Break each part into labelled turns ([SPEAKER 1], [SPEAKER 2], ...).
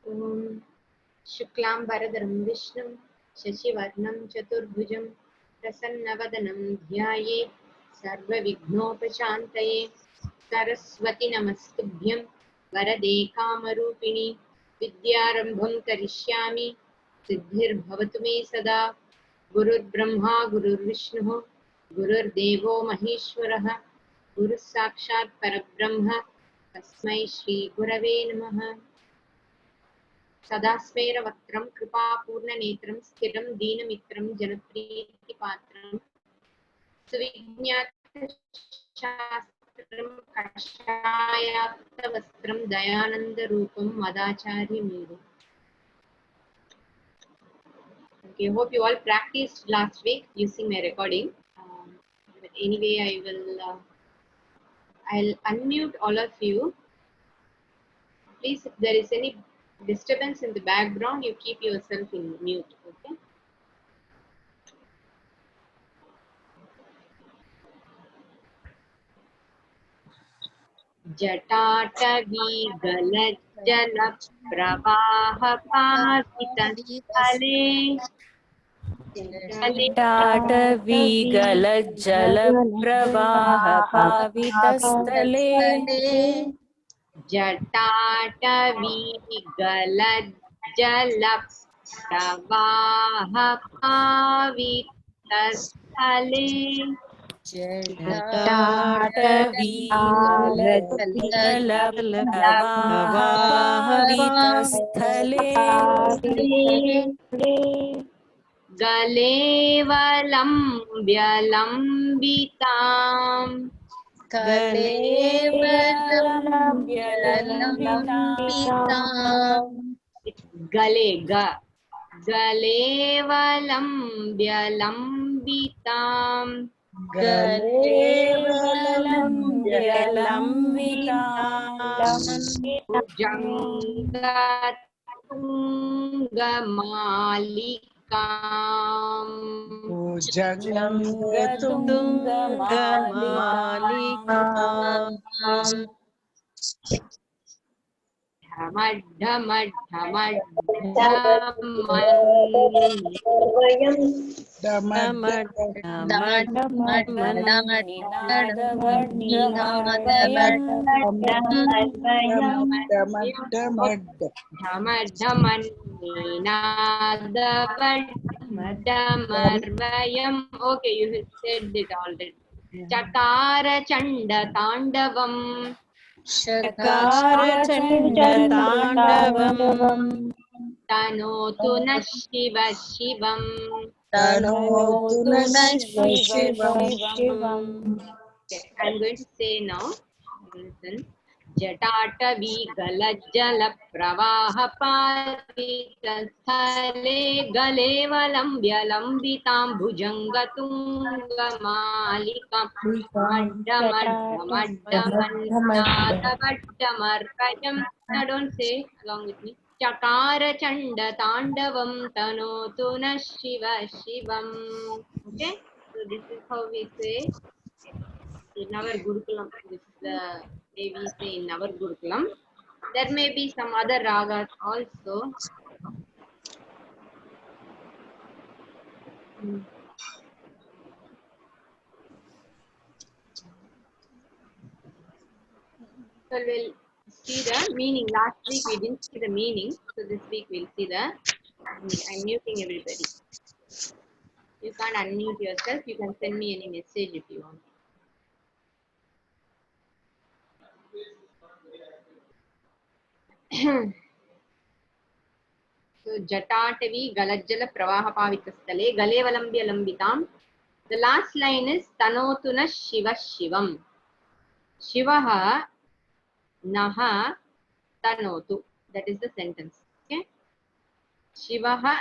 [SPEAKER 1] Om Shuklam Bharadram Vishnum Shashivarnam Chaturbhujam Prasannavadanam Dhyaye Sarva Vignopachantaye Saraswati Namastubhyam Varade Kamarupini Vidyarambham Karishyami Siddhir Bhavatu Me Sada Gurur Brahma Gurur Vishnu Gurur Devo Maheshwaraha Guru Sakshat Parabrahma Tasmai Shri Gurave Namaha सदास्वेर वक्त्रं कृपापूर्णनेत्रं स्थिरं दीनमित्रं जनप्रीतिपात्रं सुविज्ञातशास्त्रं कषायाक्तवस्त्रं दयानन्दरूपं मदाचार्यमेवम्. Okay, hope you all practiced last week using my recording. But anyway, I'll unmute all of you. Please, if there is any disturbance in the background, you keep yourself in mute. Okay. जटाटवी गलज्जल प्रवाह पावितस्थले
[SPEAKER 2] टाटवी गलज्जलप्रवाह पावितस्थले
[SPEAKER 1] जटाटवी गलज्जल प्रवाह पावितस्थले
[SPEAKER 2] टाटवी गलज्जलप्रवाह पावितस्थले
[SPEAKER 1] गलेवलम्ब्यलम्बिताम् गलेवलम्ब्यलम्बिताम् भुजङ्गतुङ्गमालिकाम् Dhamarvayam. Okay, you have said it already. Chakara Chanda Tandavam.
[SPEAKER 2] चकारचण्डताण्डवम्
[SPEAKER 1] Tanotu na Shiva Shivam.
[SPEAKER 2] तनोतु नः शिवम्.
[SPEAKER 1] Okay, I'm going to say now. Listen. जटाटवी गलज्जल प्रवाह पावितस्थले गलेवलम्ब्यलम्बितां भुजङ्गतुङ्गमालिकां मड्डमड्डमन्नादवड्डमर्कयम्. Now don't say along with me. चकार चण्ड ताण्डवं तनोतु नः शिव शिवम्. Okay, so this is how we say in our Gurukulam. This is the way we say in our Gurukulam. There may be some other ragas also. So we'll see the meaning. Last week we didn't see the meaning, so this week we'll see the. I'm muting everybody. You can't unmute yourself. You can send me any message if you want. So Jatatavi Galajjala Pravaha Pavitastale Galevalambya Lambitam. The last line is Tanotuna Shiva Shivam. Shivaha Naha Tanotu. That is the sentence. Okay. Shivaha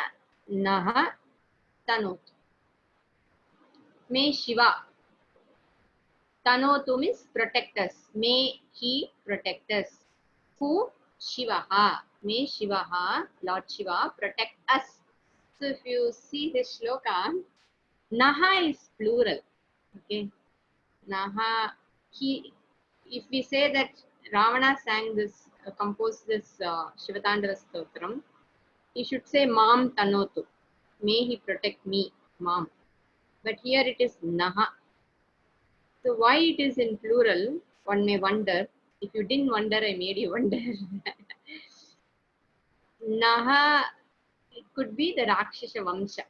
[SPEAKER 1] Naha Tanotu. May Shiva. Tanotu means protect us. May he protect us. Who? Shivaha. May Shivaha, Lord Shiva, protect us. So if you see this shloka, Naha is plural. Okay. Naha, he, if we say that Ravana sang this composed this Shiva Taandava Stotram, he should say Mam Tanotu. May he protect me, Mam. But here it is Naha. So why it is in plural, one may wonder. If you didn't wonder, I made you wonder. Naha, it could be the Rakshasa Vamsha.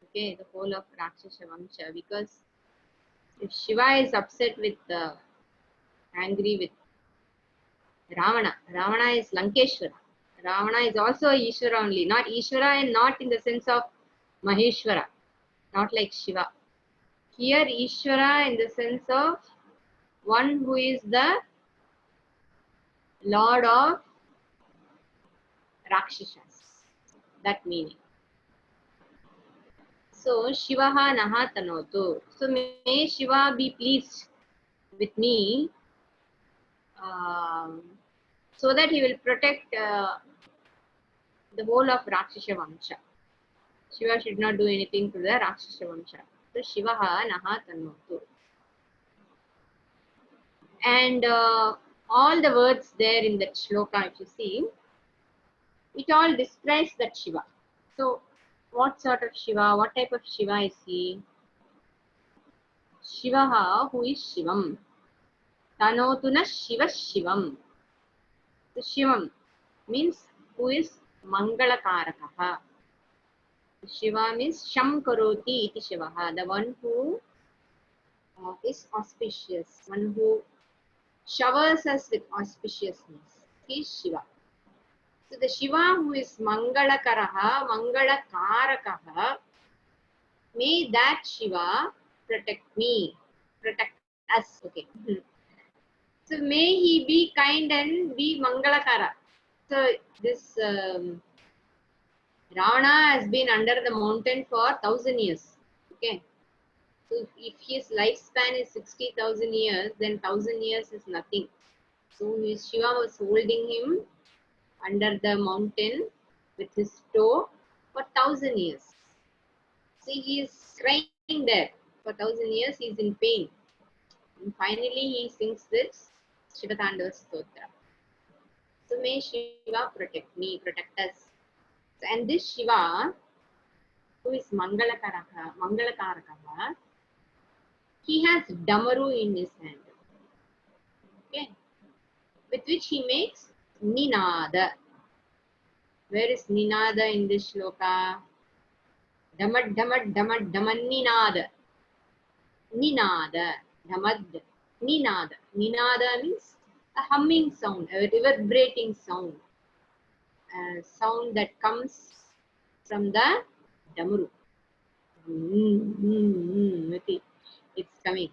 [SPEAKER 1] Okay, the whole of Rakshasa Vamsha. Because if Shiva is upset with, angry with Ravana, Ravana is Lankeshwara. Ravana is also Ishvara only, not Ishvara and not in the sense of Maheshwara, not like Shiva. Here Ishvara in the sense of one who is the Lord of Rakshasas. That meaning. So Shivaha Naha Tanotu. So may Shiva be pleased with me, um, so that he will protect the whole of Rakshasa Vamsha. Shiva should not do anything to the Rakshasa Vamsha. So Shivaha Naha Tanotu. And all the words there in that shloka, if you see, it all describes that Shiva. So what sort of Shiva, what type of Shiva is he? Shivaha, who is Shivam. Tanotuna Shiva Shivam. So Shivam means who is Mangalakarakaha. Shiva means Sham Karoti iti Shivaha, the one who is auspicious, one who showers us with auspiciousness. He is Shiva. So the Shiva who is Mangalakaraha, Mangalakarakaha, may that Shiva protect me, protect us. Okay. So may he be kind and be Mangalakara. So this Ravana has been under the mountain for 1,000 years. Okay. So if his lifespan is 60,000 years, then 1,000 years is nothing. So his Shiva was holding him under the mountain with his toe for 1,000 years. See, he is crying there for 1,000 years. He is in pain. And finally, he sings this Shiva Taandava Stotram. So may Shiva protect me, protect us. So, and this Shiva, who is Mangalakaraka, he has Damaru in his hand. Okay, with which he makes Ninada. Where is Ninada in this shloka? Damad, damad, damad, damanninada. Ninada, damad, ninada. Ninada means a humming sound, a reverberating sound. A sound that comes from the Damaru. Okay, it's coming.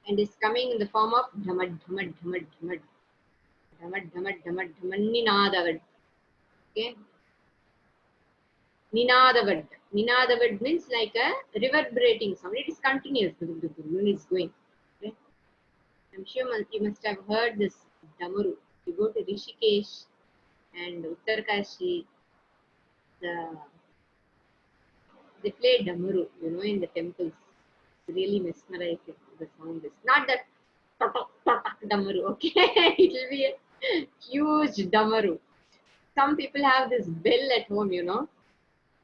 [SPEAKER 1] And it's coming in the form of dhamad, dhamad, dhamad, dhamad. Dhamad, dhamad, dhamad, dhamad, ninadavad. Okay. Ninadavad. Ninadavad means like a reverberating sound. It is continuous when it's going. Okay. I'm sure you must have heard this Damaru. You go to Rishikesh and Uttarkashi, they play Damaru, in the temples. It's really mesmerizing. The sound is not that Damaru, okay? It will be a huge Damaru. Some people have this bell at home,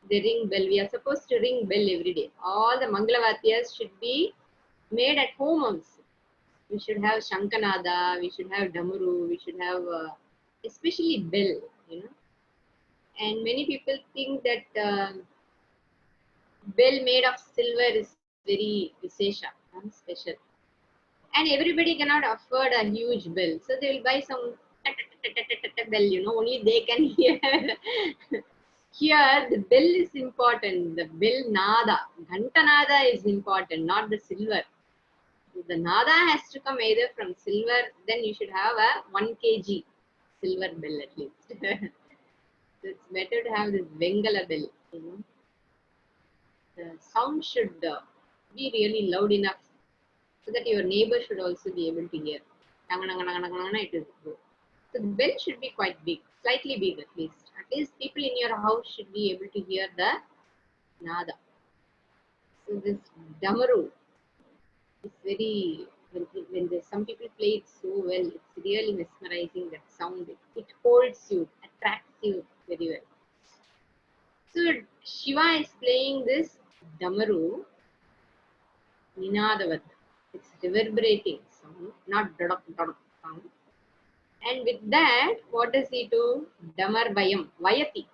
[SPEAKER 1] They ring bell. We are supposed to ring bell every day. All the Mangalavatyas should be made at home also. We should have Shankanada, we should have Damaru, we should have especially bell. And many people think that bell made of silver is very Visesha, special. And everybody cannot afford a huge bell. So they will buy some bell, only they can hear. Here, the bell is important. The bell nada, ghanta nada is important, not the silver. If the nada has to come either from silver, then you should have a 1 kg silver bell at least. So it's better to have this Vengala bell. The sound should be really loud enough so that your neighbor should also be able to hear. It is good. So the bell should be quite big, slightly big at least. At least people in your house should be able to hear the nada. So this Damaru is very Some people play it so well, it's really mesmerizing, that sound. It holds you, attracts you very well. So Shiva is playing this damaru ninadavat. It's reverberating sound, not dadak dadak sound. And with that, what does he do? Damar bayam vayati.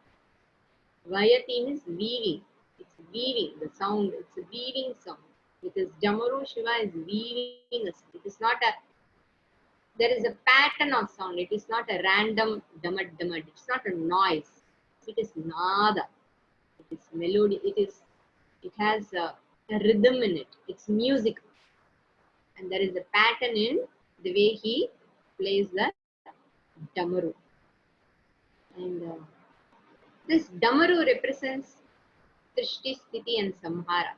[SPEAKER 1] Vayati means weaving. It's weaving the sound. It's a weaving sound. Because damaru Shiva is weaving a sound. It is not a, there is a pattern of sound. It is not a random damad damad. It's not a noise. It is nada. It is melody. It has a rhythm in it. It's music. And there is a pattern in the way he plays the damaru. And this damaru represents Srishti, Sthiti and Samhara.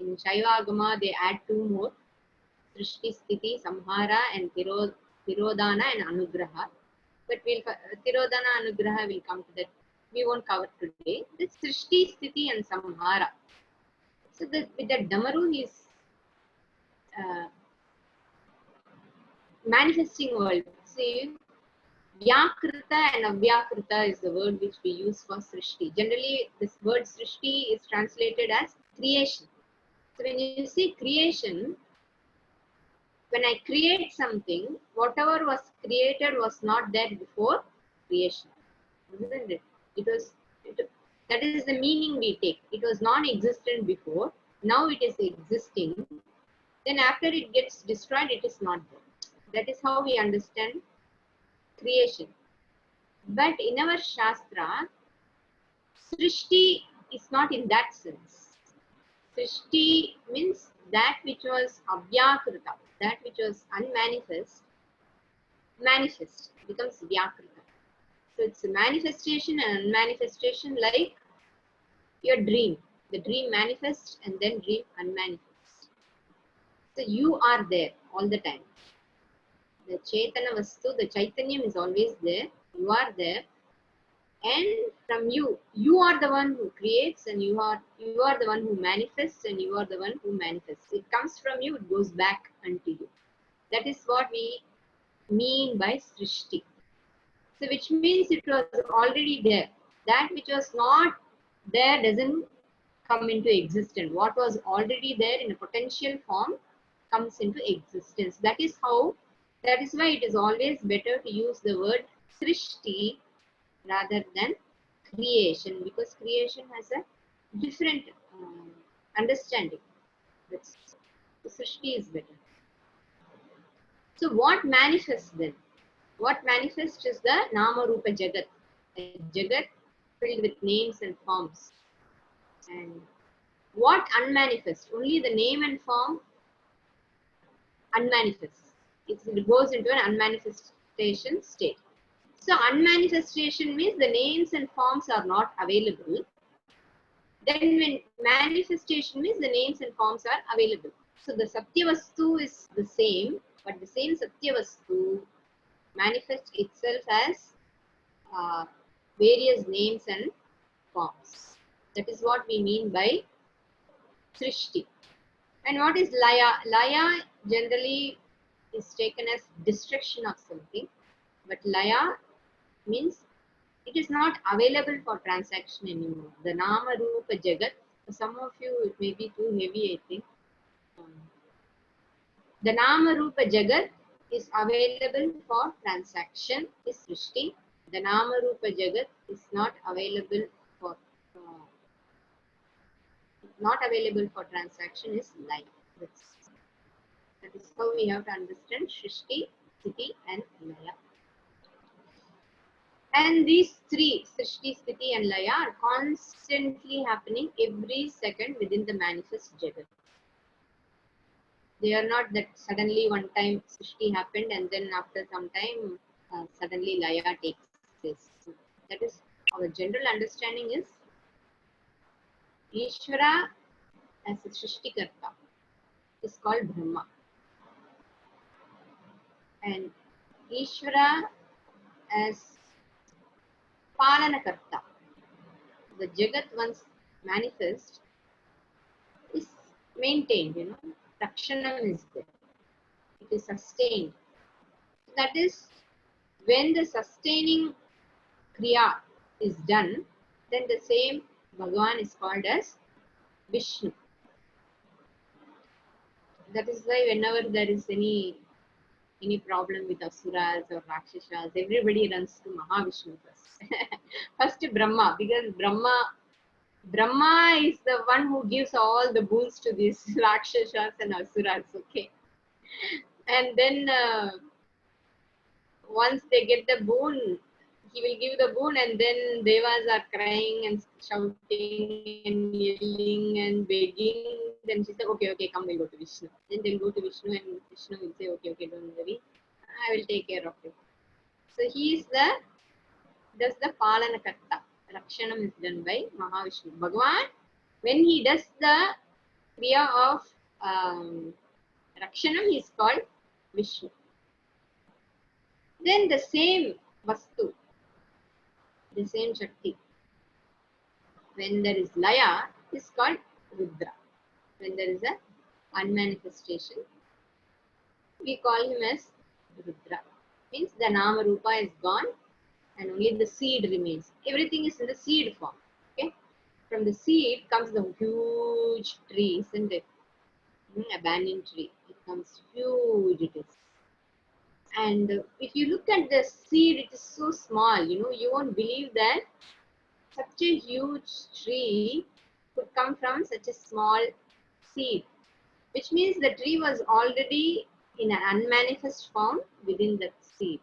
[SPEAKER 1] In Shaivagama, they add two more: Srishti, Sthiti, Samhara, and Tirodhana and Anugraha. But Tirodhana, Anugraha will come to that. We won't cover today. This Srishti, Sthiti and Samhara. So with that Damaru, he is manifesting world. See, Vyakrita and Avyakrita is the word which we use for Srishti. Generally, this word Srishti is translated as creation. So when you see creation, when I create something, whatever was created was not there before creation, isn't it? That is the meaning we take. It was non-existent before. Now it is existing. Then after it gets destroyed, it is not there. That is how we understand creation. But in our Shastra, Srishti is not in that sense. Srishti means that which was Avyakrita, that which was unmanifest, manifest, becomes Vyakrita. So it's a manifestation and unmanifestation, like your dream. The dream manifests and then dream unmanifests. So you are there all the time. The Chaitana Vastu, the Chaitanyam is always there. You are there. And from you, you are the one who creates, and you are the one who manifests, and you are the one who manifests. It comes from you, it goes back unto you. That is what we mean by Srishti. So which means it was already there. That which was not there doesn't come into existence. What was already there in a potential form comes into existence. That is why it is always better to use the word Srishti rather than creation, because creation has a different understanding. So Srishti is better. So what manifests then? What manifests is the Nama Rupa Jagat, a Jagat filled with names and forms. And what unmanifests? Only the name and form unmanifests. It goes into an unmanifestation state. So unmanifestation means the names and forms are not available. Then when manifestation means the names and forms are available. So the Satyavastu is the same, but the same Satyavastu manifests itself as various names and forms. That is what we mean by Srishti. And what is Laya? Laya generally is taken as destruction of something, but Laya means it is not available for transaction anymore. The Nama Rupa Jagat, for some of you it may be too heavy, I think. The Nama Rupa Jagat is available for transaction is Srishti. The Nama Rupa Jagat is for uh, not available for transaction is life. That is how we have to understand Srishti, Sthiti and Laya. And these three, Srishti, Sthiti and Laya, are constantly happening every second within the manifest Jagat. They are not that suddenly one time Srishti happened and then after some time suddenly Laya takes place. That is our general understanding is Ishvara as a Srishtikarta is called Brahma. And Ishvara as Palanakarta. The Jagat once manifest is maintained, Rakshanam is there. is sustained. That is, when the sustaining kriya is done, then the same Bhagavan is called as Vishnu. That is why whenever there is any problem with asuras or rakshasas, everybody runs to Mahavishnu first. First Brahma, because Brahma is the one who gives all the boons to these rakshasas and asuras. Okay, and then once they get the boon, he will give the boon, and then devas are crying and shouting and yelling and begging. Then she said, okay, okay, come, we'll go to Vishnu. Then they'll go to Vishnu, and Vishnu will say, okay, okay, don't worry, I will take care of you. So he is does the Palanakatta. Rakshanam is done by Mahavishnu. Bhagavan, when he does the kriya of Rakshanam, he is called Vishnu. Then the same Vastu, the same Shakti, when there is Laya, is called Rudra. When there is a unmanifestation, we call him as Rudra. Means the Nama Rupa is gone and only the seed remains. Everything is in the seed form. Okay? From the seed comes the huge tree, isn't it? A banyan tree. It comes huge, it is. And if you look at the seed, it is so small, you won't believe that such a huge tree could come from such a small seed, which means the tree was already in an unmanifest form within that seed.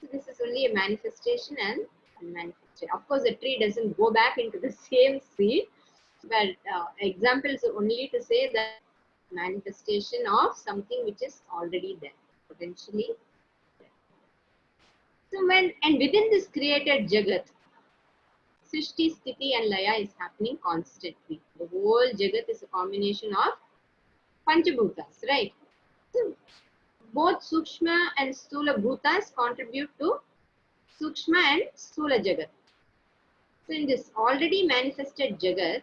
[SPEAKER 1] So this is only a manifestation and unmanifestation. Of course, the tree doesn't go back into the same seed, but examples only to say that manifestation of something which is already there, potentially. So within this created Jagat, Srishti, Sthiti and Laya is happening constantly. The whole Jagat is a combination of Panchabhutas, right? So both Sukshma and Stula Bhutas contribute to Sukshma and Stula Jagat. So in this already manifested Jagat,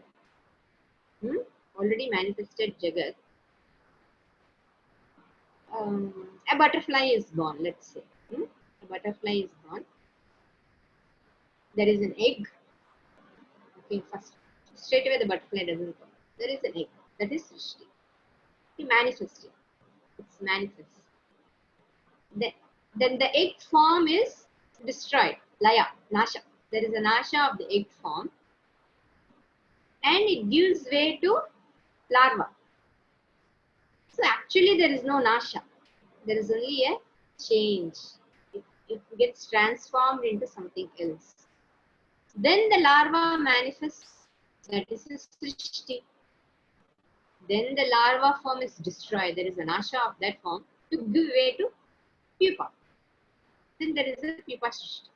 [SPEAKER 1] a butterfly is born, let's say. A butterfly is born. There is an egg. Okay, first, straight away the butterfly doesn't come. There is an egg. That is Srishti. He manifested. It's manifest. Then the egg form is destroyed. Laya, Nasha. There is a Nasha of the egg form. And it gives way to larva. So actually there is no Nasha. There is only a change. It gets transformed into something else. Then the larva manifests. That is a Srishti. Then the larva form is destroyed. There is a Nasha of that form to give way to pupa. Then there is a pupa Srishti.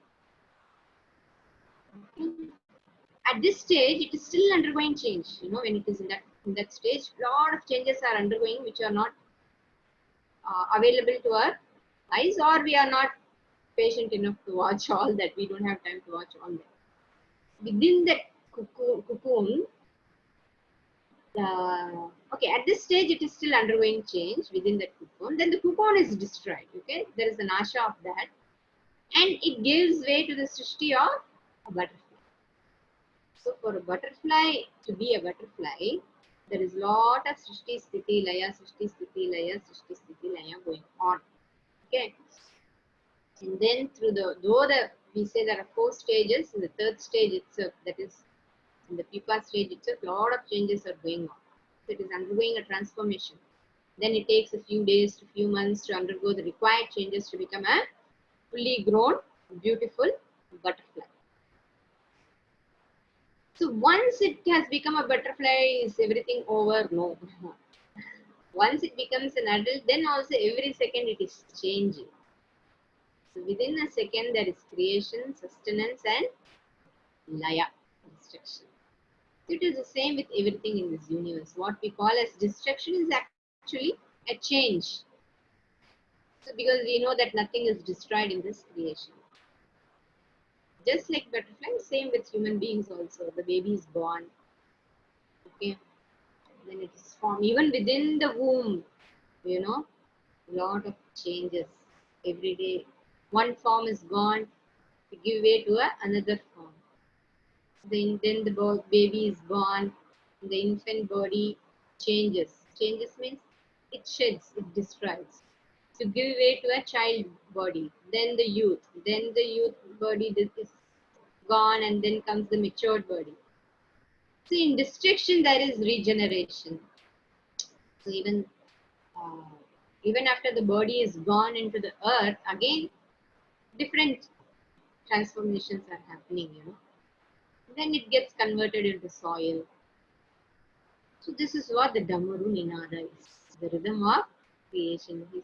[SPEAKER 1] At this stage, it is still undergoing change. When it is in that stage, lot of changes are undergoing which are not available to our eyes, or we are not patient enough to watch all that. We don't have time to watch all that. Within that cocoon, okay, at this stage it is still undergoing change within that cocoon. Then the cocoon is destroyed. Okay, there is an asha of that, and it gives way to the srishti of a butterfly. So for a butterfly to be a butterfly, there is lot of srishti sthiti laya, srishti sthiti laya, srishti sthiti laya going on. Okay, and then we say there are 4 stages. In the 3rd stage itself, that is in the pupa stage itself, lot of changes are going on. So it is undergoing a transformation. Then it takes a few days to few months to undergo the required changes to become a fully grown, beautiful butterfly. So once it has become a butterfly, is everything over? No. Once it becomes an adult, then also every second it is changing. So within a second there is creation, sustenance and laya, destruction. It is the same with everything in this universe. What we call as destruction is actually a change. So because we know that nothing is destroyed in this creation. Just like butterfly, same with human beings also. The baby is born. Okay. Then it is formed. Even within the womb, lot of changes every day. One form is gone to give way to another form. Then the baby is born, the infant body changes. Changes means it sheds, it destroys. To give way to a child body, then the youth body is gone, and then comes the matured body. See, in destruction there is regeneration. So uh, even after the body is gone into the earth, again different transformations are happening. Then it gets converted into soil. So this is what the Damaru Ninada is. The rhythm of creation. He's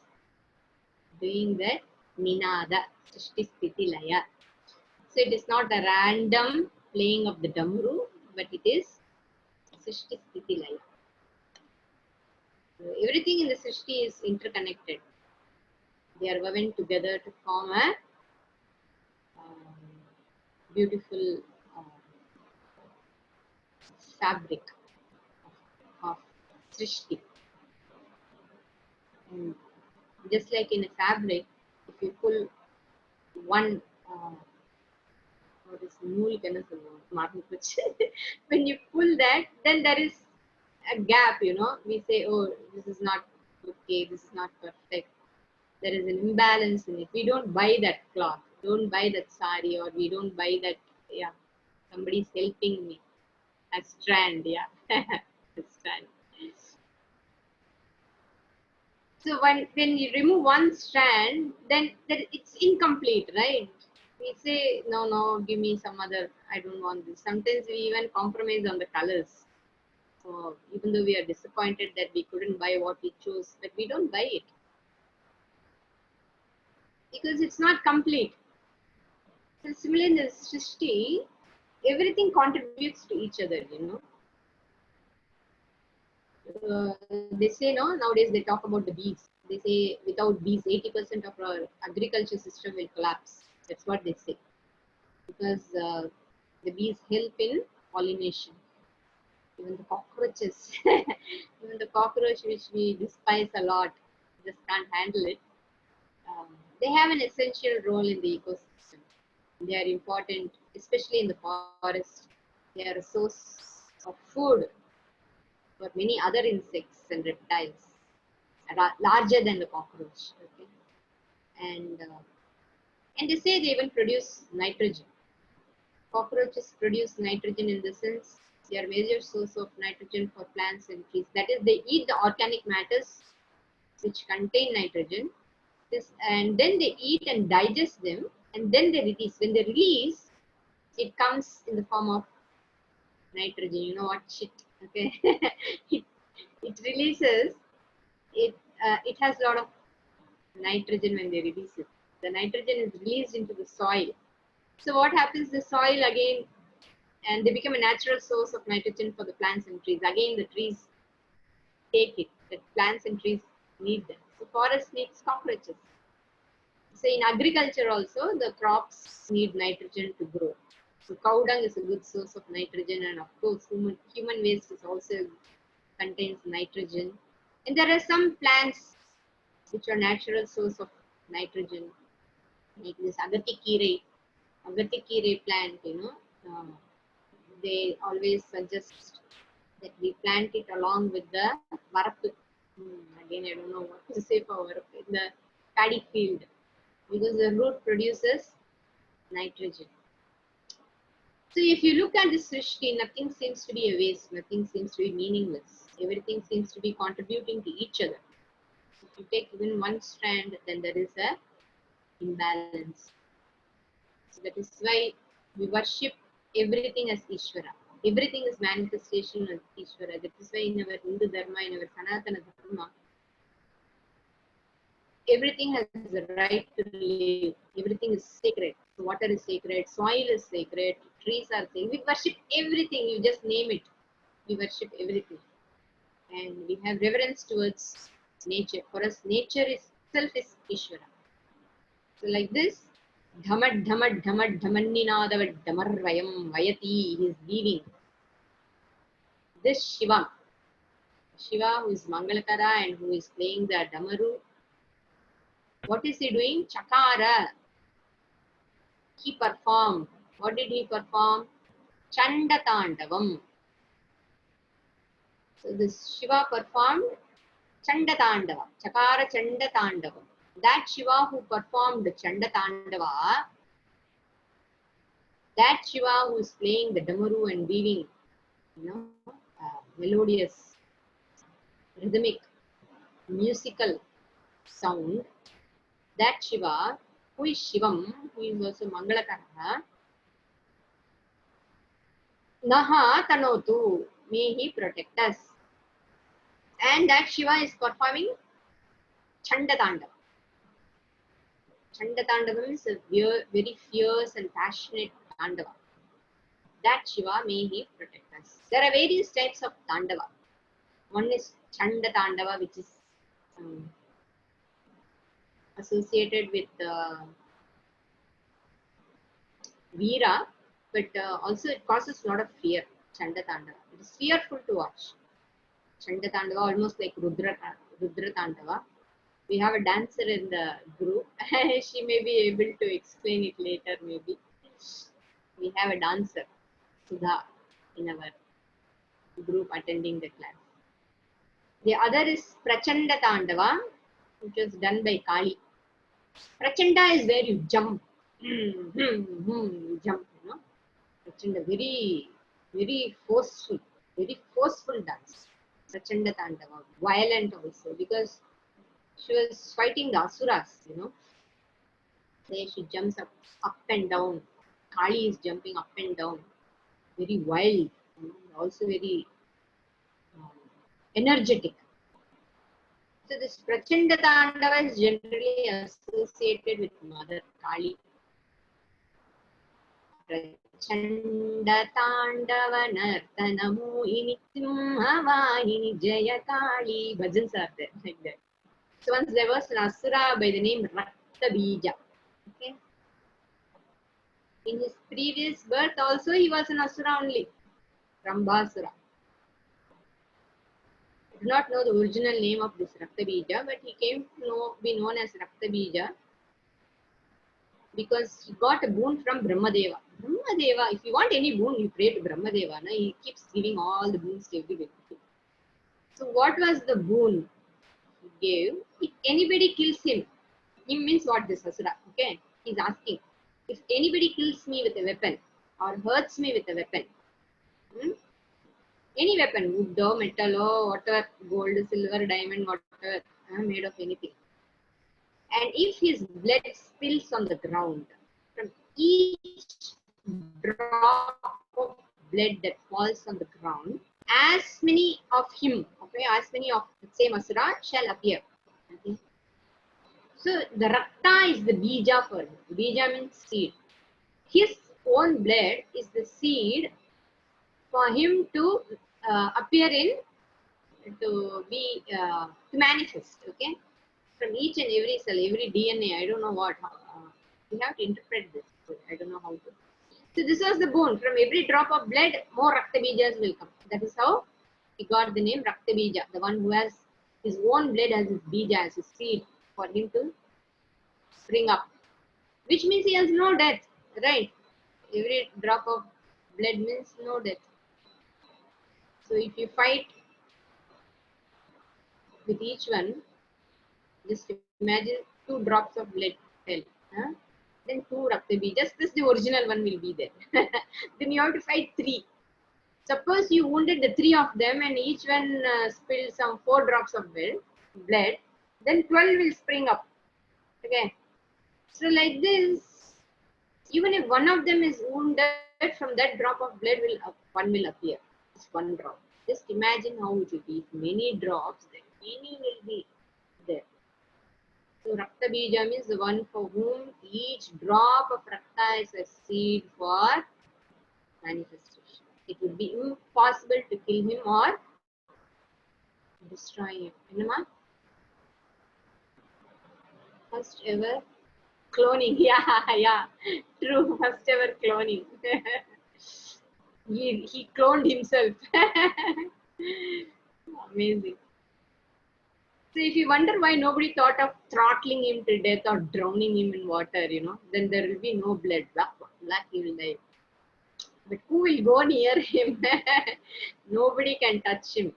[SPEAKER 1] doing that Ninada, Srishti Sthiti Laya. So it is not a random playing of the Damaru, but it is Srishti Sthiti Laya. So everything in the Srishti is interconnected. They are woven together to form a beautiful uh, fabric of Srishti. And just like in a fabric, if you pull one or this newel kind of when you pull that, then there is a gap. We say, oh, this is not okay, this is not perfect. There is an imbalance in it. We don't buy that cloth, don't buy that sari, or we don't buy that. Yeah, somebody's helping me. A strand, yeah, a strand. So when you remove one strand, then it's incomplete, right? We say, no, no, give me some other. I don't want this. Sometimes we even compromise on the colors. So even though we are disappointed that we couldn't buy what we chose, but we don't buy it because it's not complete. So similarly in the Srishti, everything contributes to each other. They say, no, nowadays they talk about the bees. They say without bees, 80% of our agriculture system will collapse. That's what they say. Because the bees help in pollination. Even the cockroaches, even the cockroach which we despise a lot, just can't handle it. They have an essential role in the ecosystem. They are important, especially in the forest. They are a source of food for many other insects and reptiles, larger than the cockroach. Okay, and uh, and they say they even produce nitrogen. Cockroaches produce nitrogen in the sense they are major source of nitrogen for plants and trees. That is, they eat the organic matters which contain nitrogen, and then they eat and digest them, and then they release. When they release, it comes in the form of nitrogen. You know what shit? Okay, it, it releases it. It has a lot of nitrogen when they release it. The nitrogen is released into the soil. So what happens? The soil again, and they become a natural source of nitrogen for the plants and trees. Again, the trees take it. The plants and trees need them. So forest needs cockroaches. So in agriculture also, the crops need nitrogen to grow. So cow dung is a good source of nitrogen, and of course, human waste is also contains nitrogen. And there are some plants which are natural source of nitrogen, like this agatikire plant. They always suggest that we plant it along with the varappu. Again, I don't know what to say for varappu in the paddy field, because the root produces nitrogen. So if you look at this Srishti, nothing seems to be a waste, nothing seems to be meaningless. Everything seems to be contributing to each other. If you take even one strand, then there is a imbalance. So that is why we worship everything as Ishvara. Everything is manifestation of Ishvara. That is why in our Hindu Dharma, in our Sanatana Dharma, everything has a right to live. Everything is sacred. So water is sacred, soil is sacred, trees are sacred. We worship everything. You just name it. We worship everything. And we have reverence towards nature. For us, nature itself is Ishvara. So like this, Dhamad Dhamad Dhamad Dhamanninadavat Dhamarvayam Vayati, he is leading. This Shiva who is Mangalakara and who is playing the Damaru, What is he doing? Chakara. He performed. What did he perform? Chanda Taandavam. So this Shiva performed Chanda Taandava. Chakara Chanda Taandava. That Shiva who performed Chanda Taandava, that Shiva who is playing the Damaru and weaving, melodious, rhythmic, musical sound, that Shiva, who is Shivam, who is also Mangalakaraha, Naha Tanotu, may he protect us. And that Shiva is performing Chanda Tandava. Chanda Tandava is a very fierce and passionate Tandava. That Shiva, may he protect us. There are various types of Tandava. One is Chanda Tandava, which is associated with Veera, but also it causes a lot of fear. Chanda Tandava. It is fearful to watch. Chanda Taandava, almost like Rudra Taandava. We have a dancer in the group. She may be able to explain it later, maybe. We have a dancer, Sudha, in our group attending the class. The other is Prachanda Taandava, which was done by Kali. Prachanda is where you jump. You jump, Prachanda, very, very forceful dance. Prachanda Taandava, violent also, because she was fighting the Asuras, There she jumps up and down. Kali is jumping up and down. Very wild, also very energetic. So this Prachanda Taandava is generally associated with Mother Kali. Prachanda Taandava Nartanamoni Simhavahini Jaya Kali. Bhajans are there, like that. So once there was an Asura by the name Rakta Bija. Okay. In his previous birth also he was an Asura only. Rambhasura. I do not know the original name of this Raktabija, but he came to be known as Raktabija because he got a boon from Brahmadeva. Brahmadeva, if you want any boon, you pray to Brahmadeva. He keeps giving all the boons to everybody. So what was the boon he gave? If anybody kills him means what, this Asura, okay? He's asking, if anybody kills me with a weapon or hurts me with a weapon, any weapon, wood or metal or whatever, gold, silver, diamond, whatever, made of anything. And if his blood spills on the ground, from each drop of blood that falls on the ground, as many of him, okay, as many of the same Asura shall appear. Okay. So the Rakta is the Bija for him. Bija means seed. His own blood is the seed for him to appear in, to manifest, okay? From each and every cell, every DNA, I don't know what, we have to interpret this, I don't know how to. So this was the bone, from every drop of blood, more Rakta Bijas will come. That is how he got the name Rakta Bija, the one who has his own blood as his Bija, as his seed, for him to spring up. Which means he has no death, right? Every drop of blood means no death. So if you fight with each one, just imagine 2 drops of blood fell. Then 2 Rakta Bijas, plus the original one will be there. Then you have to fight 3. Suppose you wounded the 3 of them and each one spilled some 4 drops of blood, then 12 will spring up. Okay. So like this, even if one of them is wounded, from that drop of blood, one will appear. It's 1 drop. Just imagine how it will be. If many drops, then many will be there. So Rakta Bija means the one for whom each drop of Rakta is a seed for manifestation. It would be impossible to kill him or destroy him. Enama? First ever cloning. Yeah. True. First ever cloning. he cloned himself. Amazing. So if you wonder why nobody thought of throttling him to death or drowning him in water, then there will be no blood. Black he will die. But who will go near him? Nobody can touch him.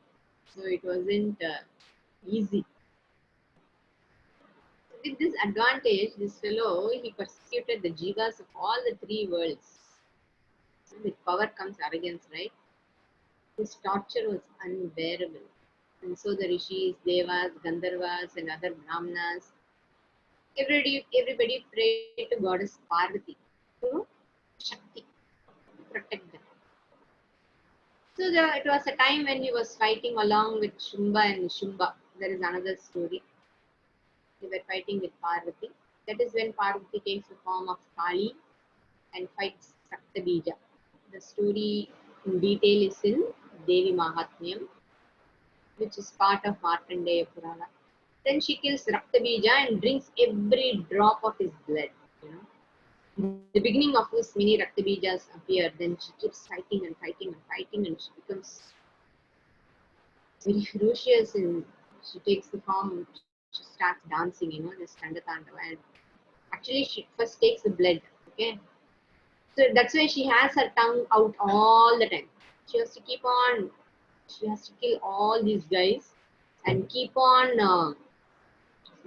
[SPEAKER 1] So it wasn't easy. With this advantage, this fellow, he persecuted the jivas of all the three worlds. With power comes arrogance, right? His torture was unbearable. And so the rishis, devas, gandharvas, and other brahmanas, everybody prayed to goddess Parvati to Shakti, to protect them. So it was a time when he was fighting along with Shumba and Shumba. There is another story. They were fighting with Parvati. That is when Parvati takes the form of Kali and fights Raktabija. The story in detail is in Devi Mahatmyam, which is part of Markandeya Purana. Then she kills Raktabija and drinks every drop of his blood. In the beginning of this, many Raktabijas appear. Then she keeps fighting and fighting and fighting, and she becomes very ferocious. And she takes the form. She starts dancing. This Tanda Tandava. And actually, she first takes the blood. Okay, so that's why she has her tongue out all the time. She has to keep on. She has to kill all these guys and keep on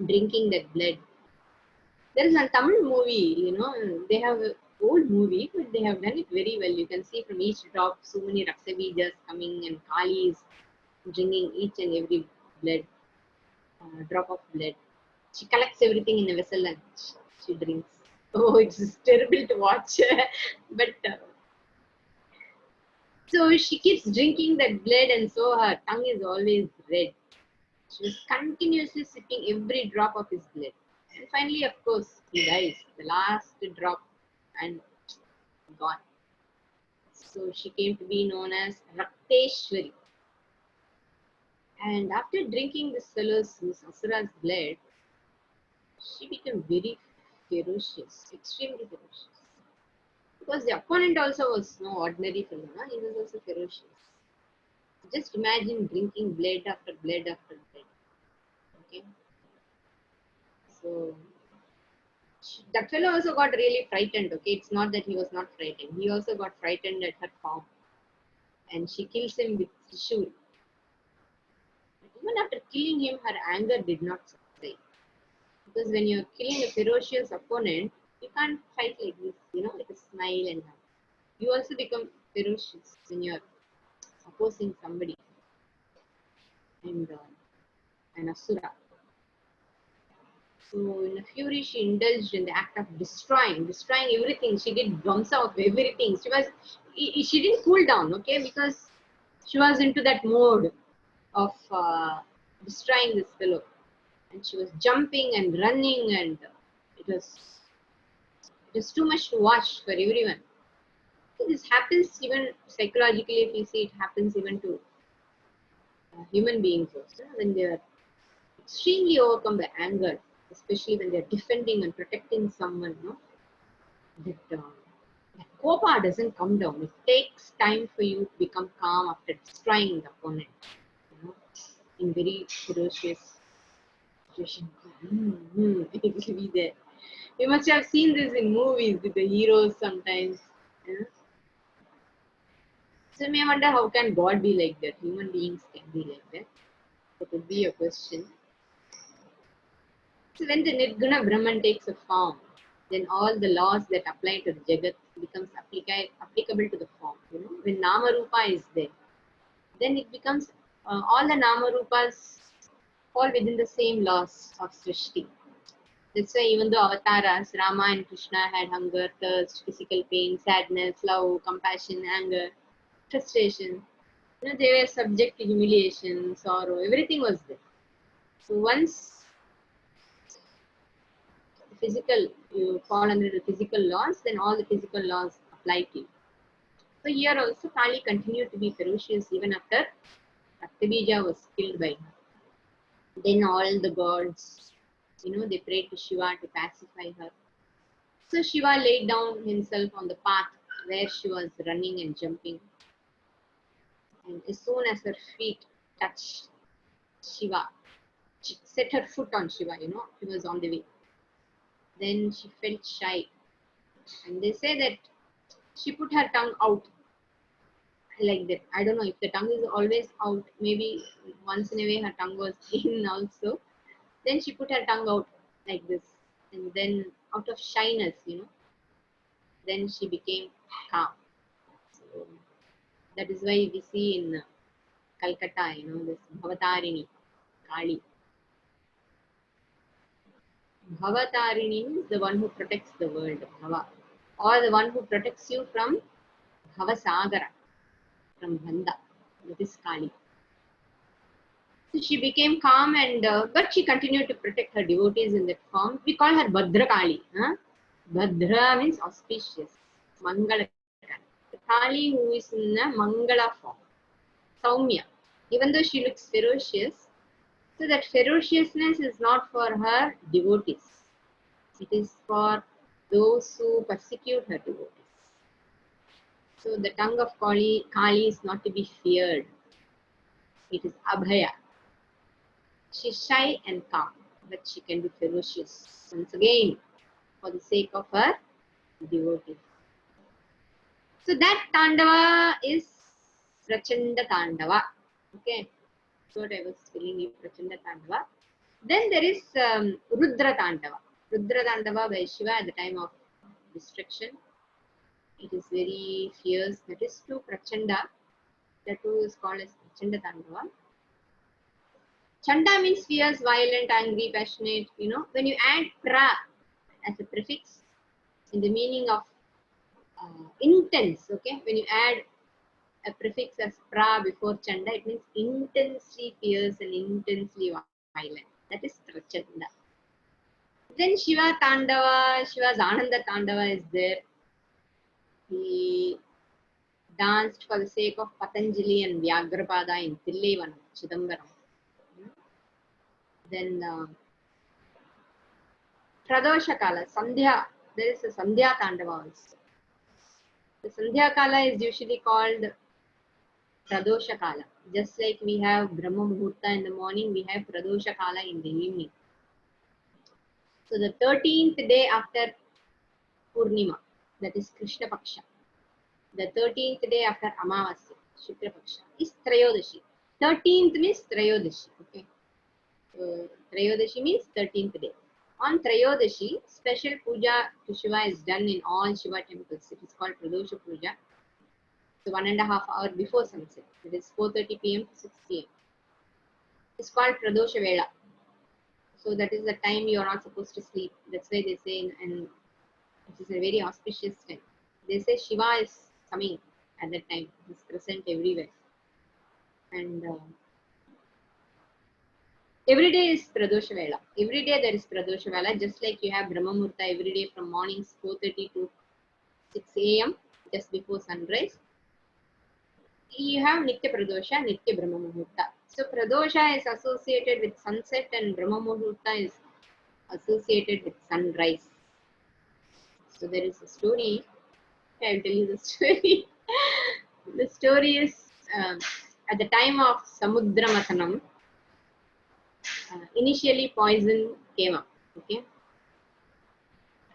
[SPEAKER 1] drinking that blood. There is a Tamil movie, they have an old movie, but they have done it very well. You can see from each drop so many Raksavijas coming and Kalis drinking each and every blood, drop of blood. She collects everything in a vessel and she drinks. Oh, it's terrible to watch. But so she keeps drinking that blood, and so her tongue is always red. She was continuously sipping every drop of his blood. And finally, of course, he dies. The last drop and gone. So she came to be known as Rakteshwari. And after drinking this fellow's, this Asura's blood, she became very ferocious, extremely ferocious. Because the opponent also was no ordinary fellow, no? He was also ferocious. Just imagine drinking blood after blood after blood. Okay, so that fellow also got really frightened. Okay, it's not that he was not frightened. He also got frightened at her form, and she kills him with Trishul. But even after killing him, her anger did not subside. Because when you're killing a ferocious opponent, you can't fight like this, with a smile and that. You also become ferocious when you're opposing somebody and an asura. So in a fury, she indulged in the act of destroying everything. She did dhamsa of everything. She didn't cool down, okay, because she was into that mode of destroying this fellow, and she was jumping and running, and it was too much to watch for everyone. So this happens even psychologically. If you see, it happens even to human beings also when they are extremely overcome by anger, especially when they are defending and protecting someone. That kopa doesn't come down. It takes time for you to become calm after destroying the opponent. In very ferocious situation. It will be there. You must have seen this in movies with the heroes sometimes. So you may wonder how can God be like that? Human beings can be like that. That would be a question. So when the Nirguna Brahman takes a form, then all the laws that apply to the Jagat becomes applicable to the form. When Nama Rupa is there, then it becomes all the Nama Rupas fall within the same laws of Srishti. That's why even though avatars, Rama and Krishna had hunger, thirst, physical pain, sadness, love, compassion, anger, frustration, they were subject to humiliation, sorrow, everything was there. So once you fall under the physical laws, then all the physical laws apply to you. So here also Kali continued to be ferocious even after Raktabija was killed by her. Then all the gods, they prayed to Shiva to pacify her. So Shiva laid down himself on the path where she was running and jumping. And as soon as her feet touched Shiva, she set her foot on Shiva, he was on the way. Then she felt shy. And they say that she put her tongue out like that. I don't know if the tongue is always out. Maybe once in a way her tongue was in also. Then she put her tongue out like this. And then out of shyness, then she became calm. So that is why we see in Calcutta, this Bhavatarini, Kali. Bhavatarini means the one who protects the world, Bhava, or the one who protects you from Bhavasagara, from Banda. That is Kali. So she became calm, and but she continued to protect her devotees in that form. We call her Bhadra Kali. Huh? Bhadra means auspicious, Mangala. Kali who is in a Mangala form, Saumya. Even though she looks ferocious, so that ferociousness is not for her devotees. It is for those who persecute her devotees. So the tongue of Kali is not to be feared. It is Abhaya. She is shy and calm, but she can be ferocious. Once again, for the sake of her devotees. So that Tandava is Prachanda Tandava. Okay, that's what I was telling you, Prachanda Tandava. Then there is Rudra Tandava. Rudra Tandava by Shiva at the time of destruction. It is very fierce. That is to Prachanda. That too is called as Prachanda Tandava. Chanda means fierce, violent, angry, passionate. When you add pra as a prefix in the meaning of intense, okay? When you add a prefix as pra before Chanda, it means intensely fierce and intensely violent. That is Prachanda. Then Shiva Taandava, Shiva's Ananda Taandava is there. He danced for the sake of Patanjali and Vyagrapada in Tillaivanam, Chidambaram. Then Pradosha Kala, Sandhya, there is a Sandhya Taandava also. The Sandhya Kala is usually called Pradosha Kala. Just like we have Brahma Muhurta in the morning, we have Pradosha Kala in the evening. So the 13th day after Purnima, that is Krishna Paksha. The 13th day after Amavasya, Shukra Paksha, is Trayodashi. 13th means Trayodashi. Okay. Trayodashi means 13th day. On Trayodashi, special puja to Shiva is done in all Shiva temples. It is called Pradosha Puja. So 1.5 hours before sunset. It is 4:30 p.m. to 6 p.m. It's called Pradosha Vela. So that is the time you are not supposed to sleep. That's why they say, and it is a very auspicious time. They say Shiva is coming at that time. He is present everywhere. And every day is Pradosha Vela. Every day there is Pradosha Vela, just like you have Brahma Muhurta every day from morning 4:30 to 6 a.m. just before sunrise. You have Nitya Pradosha, Nitya Brahma Muhurta. So Pradosha is associated with sunset and Brahma Muhurta is associated with sunrise. So there is a story. I will tell you the story. The story is at the time of Samudra Mathanam, initially poison came up. Okay.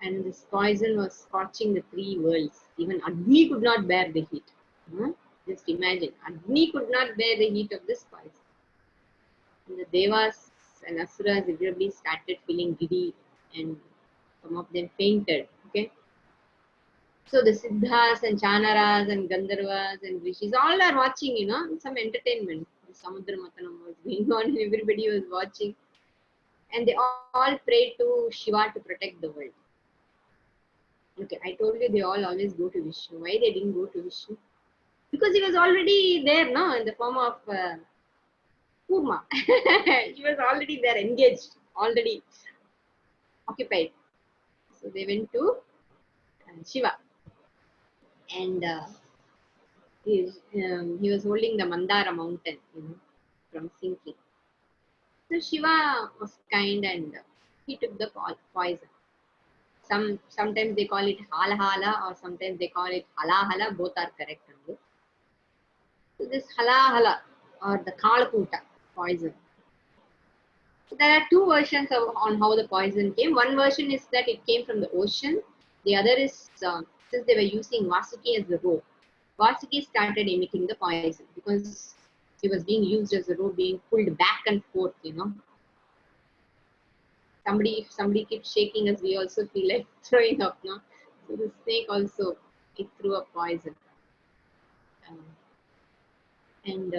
[SPEAKER 1] And this poison was scorching the 3 worlds. Even Agni could not bear the heat. Just imagine, Agni could not bear the heat of this poison. And the Devas and Asuras everybody started feeling giddy and some of them fainted. Okay. So the Siddhas and Chanaras and Gandharvas and Rishis all are watching, some entertainment. The Samudra Mathanam was going on and everybody was watching. And they all prayed to Shiva to protect the world. Okay, I told you they all always go to Vishnu. Why they didn't go to Vishnu? Because he was already there, no, in the form of Kurma. He was already there, engaged, already occupied. So they went to Shiva. And he was holding the Mandara mountain, from sinking. So Shiva was kind and he took the poison. Sometimes they call it hala hala or sometimes they call it hala hala. Both are correct. So this hala hala or the kalakuta poison. There are two versions on how the poison came. One version is that it came from the ocean. The other is since they were using Vasuki as the rope, Vasuki started emitting the poison because he was being used as a rope, being pulled back and forth. If somebody keeps shaking us, we also feel like throwing up. No, so the snake also it threw up poison, um, and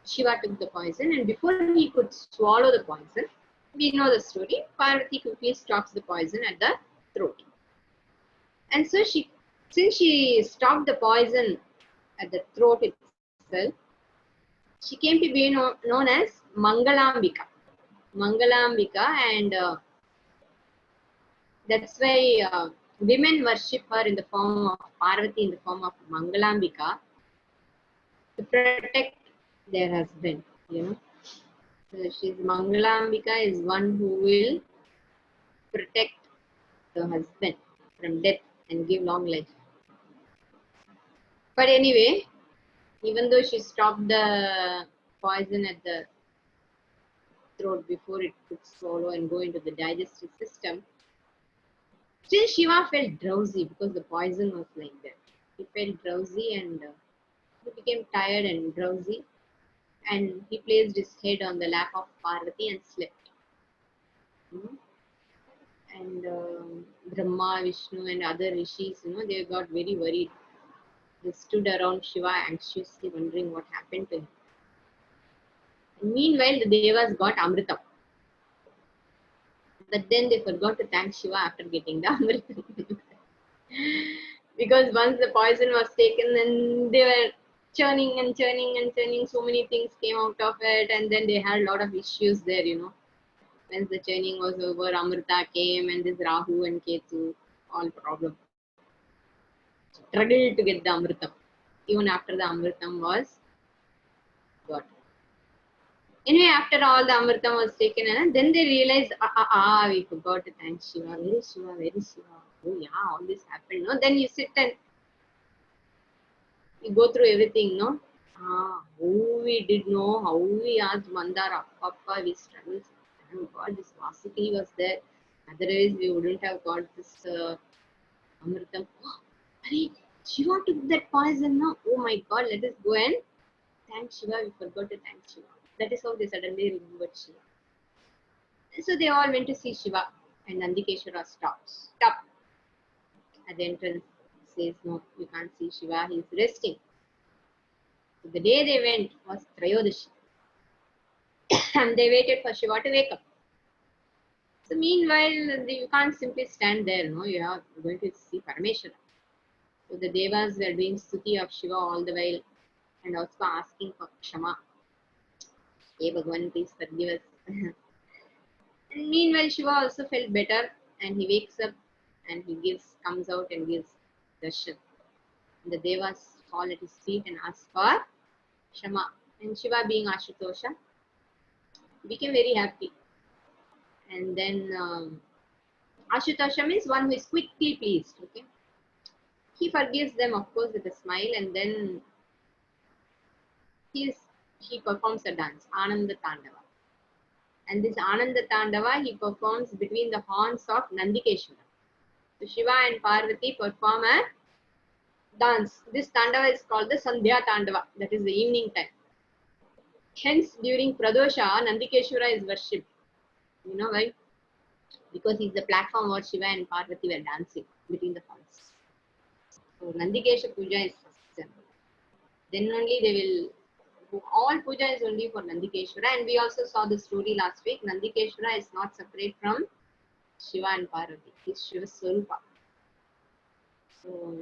[SPEAKER 1] Shiva took the poison, and before he could swallow the poison, we know the story. Parvati quickly stops the poison at the throat. And so since she stopped the poison at the throat itself, she came to be known as Mangalambika. Mangalambika, and that's why women worship her in the form of Parvati, in the form of Mangalambika, to protect their husband. So she's Mangalambika is one who will protect the husband from death and give long life. But anyway, even though she stopped the poison at the throat before it could swallow and go into the digestive system, still Shiva felt drowsy because the poison was like that. He felt drowsy and he became tired and drowsy, and he placed his head on the lap of Parvati and slept. And Brahma, Vishnu, and other rishis, they got very worried. They stood around Shiva anxiously wondering what happened to him. And meanwhile, the Devas got Amritam. But then they forgot to thank Shiva after getting the Amritam. Because once the poison was taken, then they were churning and churning and churning. So many things came out of it, and then they had a lot of issues there. Once the churning was over, Amrita came, and this Rahu and Ketu, all problem. Struggled to get the Amritam. Even after the Amritam was got. Anyway, after all the Amritam was taken, and then they realized, we forgot to thank Shiva. Where is Shiva? Where is Shiva? Oh yeah, all this happened. No, then you sit and you go through everything, no? How we did know, how we asked Mandara, Papa, we struggled. Thank God this Vasuki was there. Otherwise, we wouldn't have got this Amritam. Hurry, Shiva took that poison, no? Oh my God, let us go and thank Shiva. We forgot to thank Shiva. That is how they suddenly remembered Shiva. So they all went to see Shiva, and Nandikeshwara stops. Stop. At the entrance, says, no, you can't see Shiva, he is resting. So the day they went was Trayodashi. And they waited for Shiva to wake up. So meanwhile, you can't simply stand there, no, you are going to see Parameshwara. So the Devas were doing stuti of Shiva all the while and also asking for Kshama. Hey Bhagavan, please forgive us. And meanwhile, Shiva also felt better, and he wakes up and he comes out and gives darshan. The Devas fall at his feet and ask for Kshama. And Shiva, being Ashutosha, became very happy. And then Ashutosha means one who is quickly pleased. Okay, he forgives them, of course, with a smile, and then he performs a dance, Ananda Taandava. And this Ananda Taandava he performs between the horns of Nandikeshwara. So Shiva and Parvati perform a dance. This Taandava is called the Sandhya Taandava, that is the evening time. Hence, during Pradosha, Nandikeshwara is worshipped. You know why? Because he's the platform where Shiva and Parvati were dancing between the horns. So Nandikesha Puja is first. Then only they will. All puja is only for Nandikeshwara, and we also saw the story last week. Nandikeshwara is not separate from Shiva and Parvati. He's Shiva Swarupa. So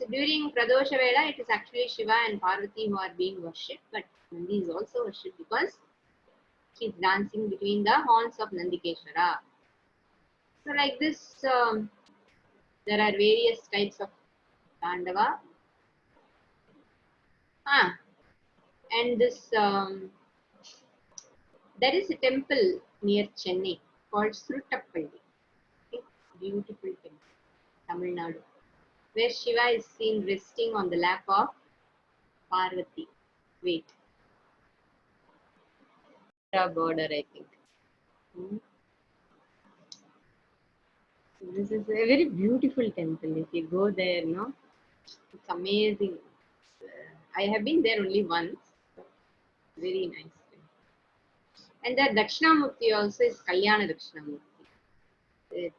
[SPEAKER 1] during Pradosha Vela, it is actually Shiva and Parvati who are being worshipped, but Nandi is also worshipped because he is dancing between the horns of Nandikeshwara. So like this, there are various types of Tandava. And this there is a temple near Chennai called Sruttappalli. Okay? Beautiful temple, Tamil Nadu, where Shiva is seen resting on the lap of Parvati. Wait. border, I think. Hmm. So this is a very beautiful temple. If you go there, no, it's amazing. I have been there only once. Very nice. And the Dakshinamurti also is Kalyana Dakshinamurti.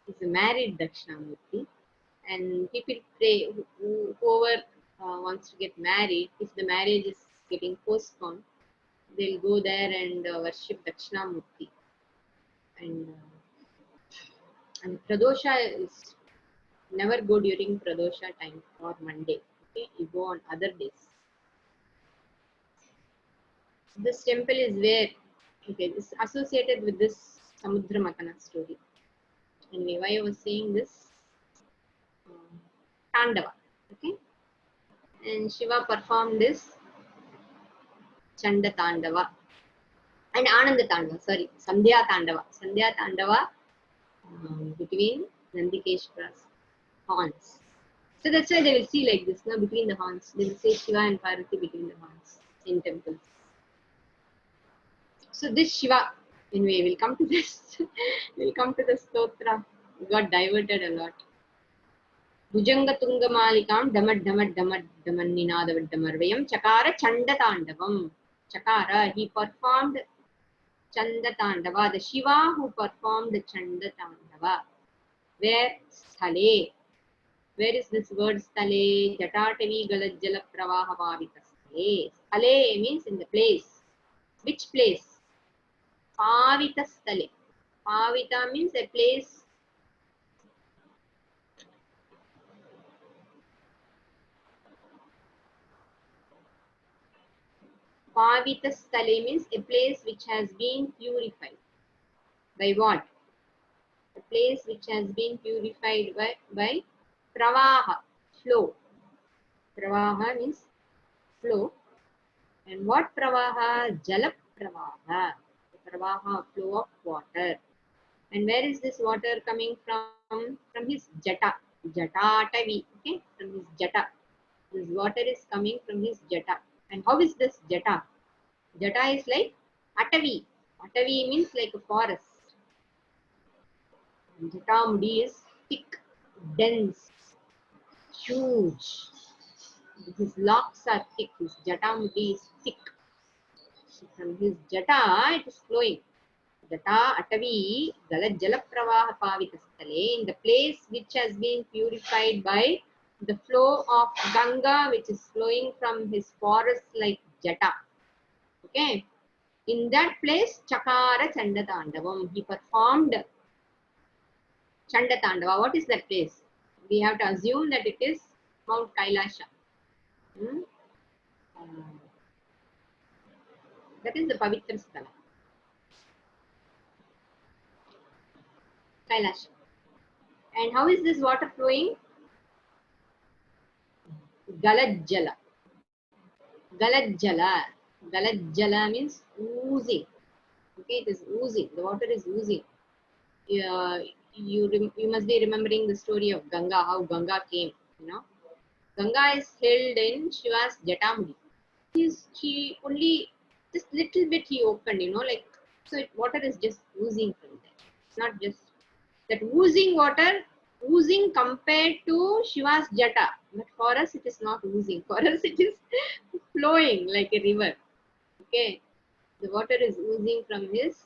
[SPEAKER 1] It's a married Dakshinamurti. And people pray, whoever wants to get married, if the marriage is getting postponed, they'll go there and worship Dakshinamurti. And Pradosha is never go during Pradosha time or Monday. Okay, you go on other days. This temple is where, okay, it's associated with this Samudra Makana story. Anyway, why I was saying this? Tandava. Okay, and Shiva performed this Chanda Tandava and Ananda Tandava. Sorry, Sandhya Tandava. Sandhya Tandava between Nandikeshwara's horns. So that's why they will see like this, now between the horns. They will say Shiva and Parvati between the horns in temples. So this Shiva, anyway, we'll come to this. We'll come to the stotra. We got diverted a lot. Bhujanga Tunga Malikam Damad Damad Damad Damanninada Damarvayam Chakara Chanda Tandavam. Chakara, he performed Chanda Tandava, the Shiva who performed the Chanda Tandava. Where Sthale. Where is this word Sthale? Jatatavi Galajjala Pravaha Pavita Sthale. Sthale means in the place. Which place? Pavita Sthale. Pavita means a place. Pavita Sthale means a place which has been purified. By what? A place which has been purified by Pravaha, flow. Pravaha means flow. And what Pravaha? Jala Pravaha. Pravaha, flow of water. And where is this water coming from? From his jata. Jatatavi. Okay? From his jata. This water is coming from his jata. And how is this jata? Jata is like Atavi. Atavi means like a forest. Jatamudi is thick, dense, huge. His locks are thick. His jatamudi is thick. From his jata, it is flowing. Jata Atavi Galajjala Pravaha Pavitastale, in the place which has been purified by the flow of Ganga, which is flowing from his forest like Jata. Okay. In that place, Chakara Chanda Tandavam. He performed Chanda Tandava. What is that place? We have to assume that it is Mount Kailasha. That is the Pavitra Sthala. Kailasha. And how is this water flowing? Galajjala. Galajjala. Galajjala means oozing. Okay, it is oozing. The water is oozing. You must be remembering the story of Ganga, how Ganga came. You know, Ganga is held in Shiva's Jatamudi. He only just little bit he opened. You know, like so. Water is just oozing from there. It's not just that oozing water. Oozing compared to Shiva's Jata, but for us it is not oozing. For us it is flowing like a river. Okay, the water is oozing from his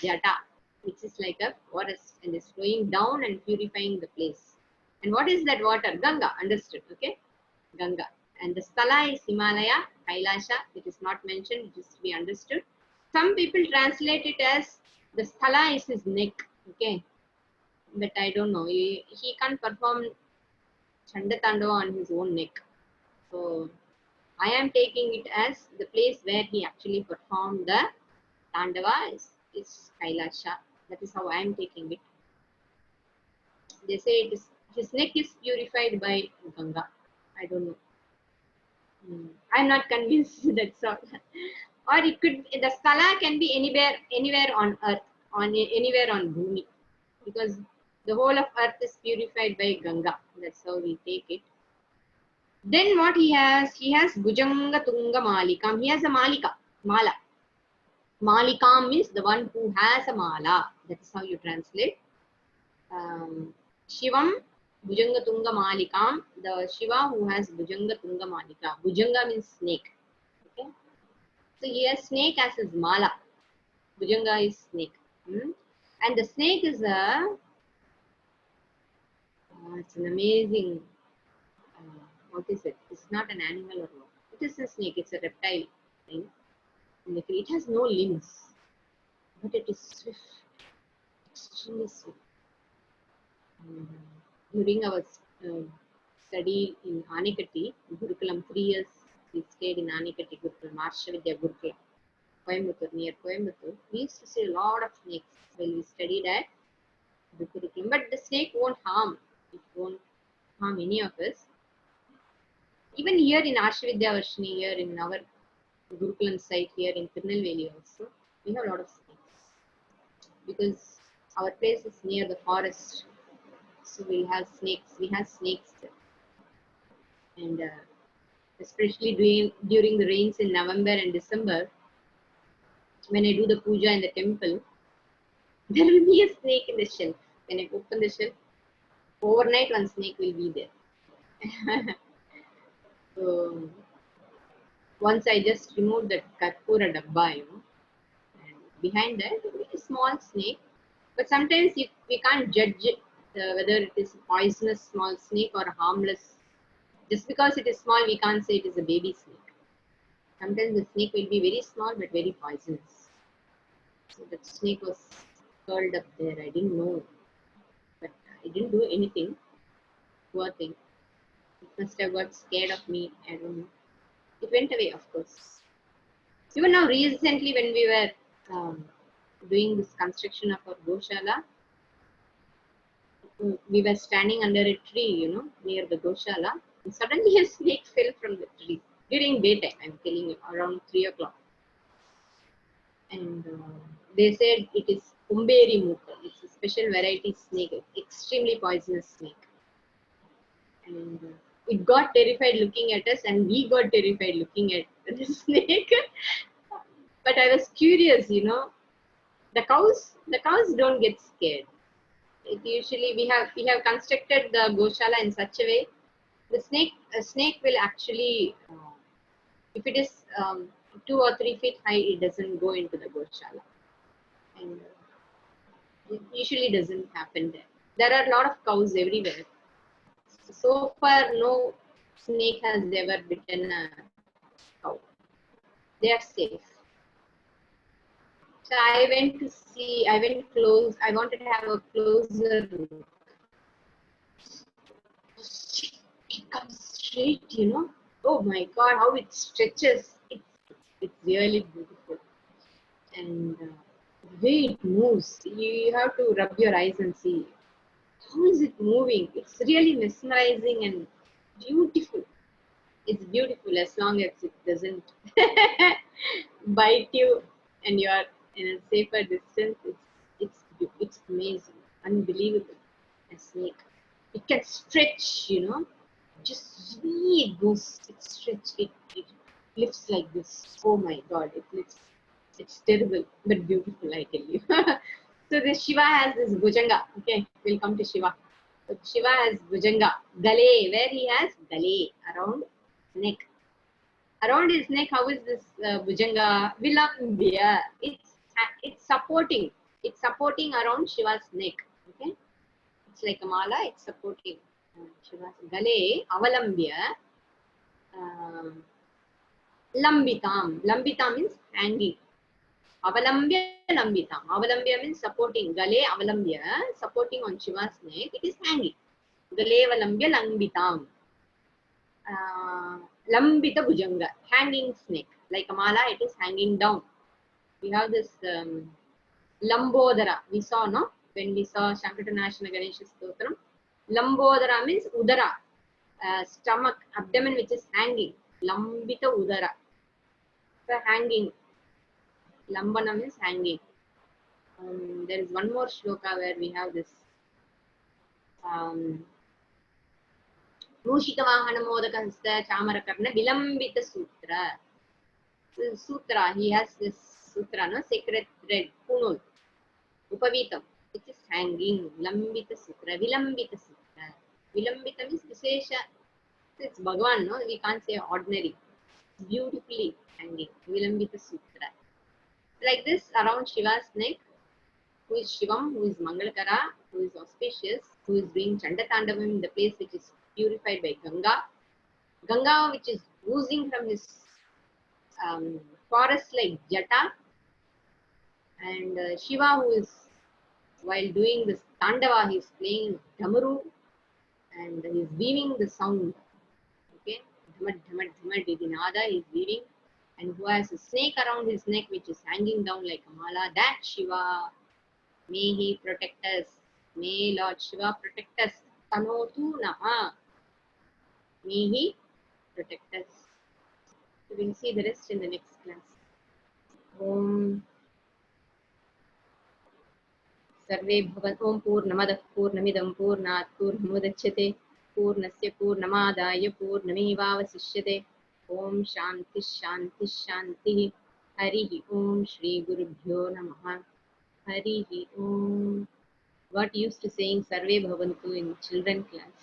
[SPEAKER 1] Jata, which is like a forest and is flowing down and purifying the place. And what is that water? Ganga, understood. Okay, Ganga. And the Sthala is Himalaya, Kailasha. It is not mentioned, it is to be understood. Some people translate it as the Sthala is his neck. Okay, but I don't know. He can't perform Chanda Tandava on his own neck. So I am taking it as the place where he actually performed the Tandava is Kailasha. That is how I am taking it. They say it is his neck is purified by Ganga. I don't know. I am not convinced. That's all. Or it could the Sthala can be anywhere on earth, anywhere on Bhumi, because the whole of earth is purified by Ganga. That's how we take it. Then what he has Bhujanga Tunga Malikam. He has a Malika, Mala. Malikam means the one who has a mala. That's how you translate. Shivam Bhujanga Tunga Malikam, the Shiva who has Bhujanga Tunga Malika. Bhujanga means snake. Okay. So he has snake as his mala. Bhujanga is snake. And the snake is it's an amazing, what is it? It's not an animal or what. It is a snake, it's a reptile thing. And it has no limbs, but it is swift, extremely swift. During our study in Anikatti, Gurukulam, 3 years we stayed in Anikatti Gurukulam, Marshavidya Gurukulam, Coimbatore, near Coimbatore. We used to see a lot of snakes when we studied at the Gurukulam, but the snake won't harm. It won't harm any of us. Even here in Arshavidya Varshini, here in our Gurukulam site here in Tirunelveli also, we have a lot of snakes because our place is near the forest, so we have snakes. We have snakes there. And especially during the rains in November and December, when I do the puja in the temple, there will be a snake in the shelf. When I open the shelf, overnight one snake will be there. So once I just removed that karpura dabba, and behind that a small snake. But sometimes we can't judge whether it is a poisonous small snake or harmless. Just because it is small, we can't say it is a baby snake. Sometimes the snake will be very small but very poisonous. So that snake was curled up there. I didn't know, but I didn't do anything. Poor thing. It must have got scared of me. I don't know. It went away, of course. Even now, recently, when we were doing this construction of our Goshala, we were standing under a tree, near the Goshala, and suddenly a snake fell from the tree during daytime. I'm telling you, around 3 o'clock. And they said it is Umberi Muka. It's a special variety snake, extremely poisonous snake. And it got terrified looking at us, and we got terrified looking at the snake. But I was curious, the cows don't get scared. It usually we have constructed the Goshala in such a way a snake will actually if it is 2 or 3 feet high, it doesn't go into the Goshala, and it usually doesn't happen there. There are a lot of cows everywhere. So far, no snake has ever bitten a cow. They are safe. So I went to see. I went close. I wanted to have a closer look. It comes straight. Oh my God, how it stretches. It's really beautiful. And the way it moves, you have to rub your eyes and see how is it moving. It's really mesmerizing and beautiful. It's beautiful as long as it doesn't bite you and you are in a safer distance. It's amazing, unbelievable. A snake, it can stretch. Just see it goes, it stretch, it lifts like this. Oh my God, it lifts. It's terrible but beautiful, I tell you. So this Shiva has this bhujanga. Okay, we'll come to Shiva. So Shiva has bhujanga, gale, where he has gale around neck. Around his neck, how is this bhujanga? Vilambya. It's supporting. It's supporting around Shiva's neck. Okay, it's like a mala. It's supporting Shiva's gale. Avalambya. Lambitam. Lambitam means hanging. Avalambya lambitam. Avalambya means supporting. Gale avalambya, supporting on Shiva's neck. It is hanging. Gale avalambya lambitam. Lambita bhujanga. Hanging snake. Like a mala, it is hanging down. We have this Lambodara. We saw, no? When we saw Shankatanashana Ganesha Stotram. Lambodara means udara. Stomach, abdomen which is hanging. Lambita udara. So hanging. Lambana means hanging. There is one more shloka where we have this Mushika Vahana Modaka Hasta Chamarakarna Vilambita Sutra. Sutra, he has this sutra, no, sacred thread, punul, upavitam, which is hanging, lambita sutra, vilambita sutra. Vilambita means Vishesha, it's Bhagwan, no, we can't say ordinary, beautifully hanging, vilambita sutra. Like this around Shiva's neck, who is Shivam, who is Mangalakara, who is auspicious, who is doing Chanda Tandavam in the place which is purified by Ganga. Ganga, which is oozing from his forest like Jata, and Shiva, who is while doing this Tandava, he is playing Dhamaru and he is weaving the sound. Okay, Dhamad, Dhamad, Dhamad, Didinada, he is weaving, and who has a snake around his neck which is hanging down like a mala. That Shiva, may he protect us. May Lord Shiva protect us. Tanotu Nama. May he protect us. So we'll see the rest in the next class. Om सर्वे भवन्तु ओम पूर्णमदः पूर्णमिदं पूर्णात् पूर्णमुदच्यते पूर्णस्य पूर्णमादाय पूर्णमेवावशिष्यते ओम शांति शांति शांति हरिः ओम श्री गुरुभ्यो नमः हरिः ओम what used to saying sarve bhavantu in children class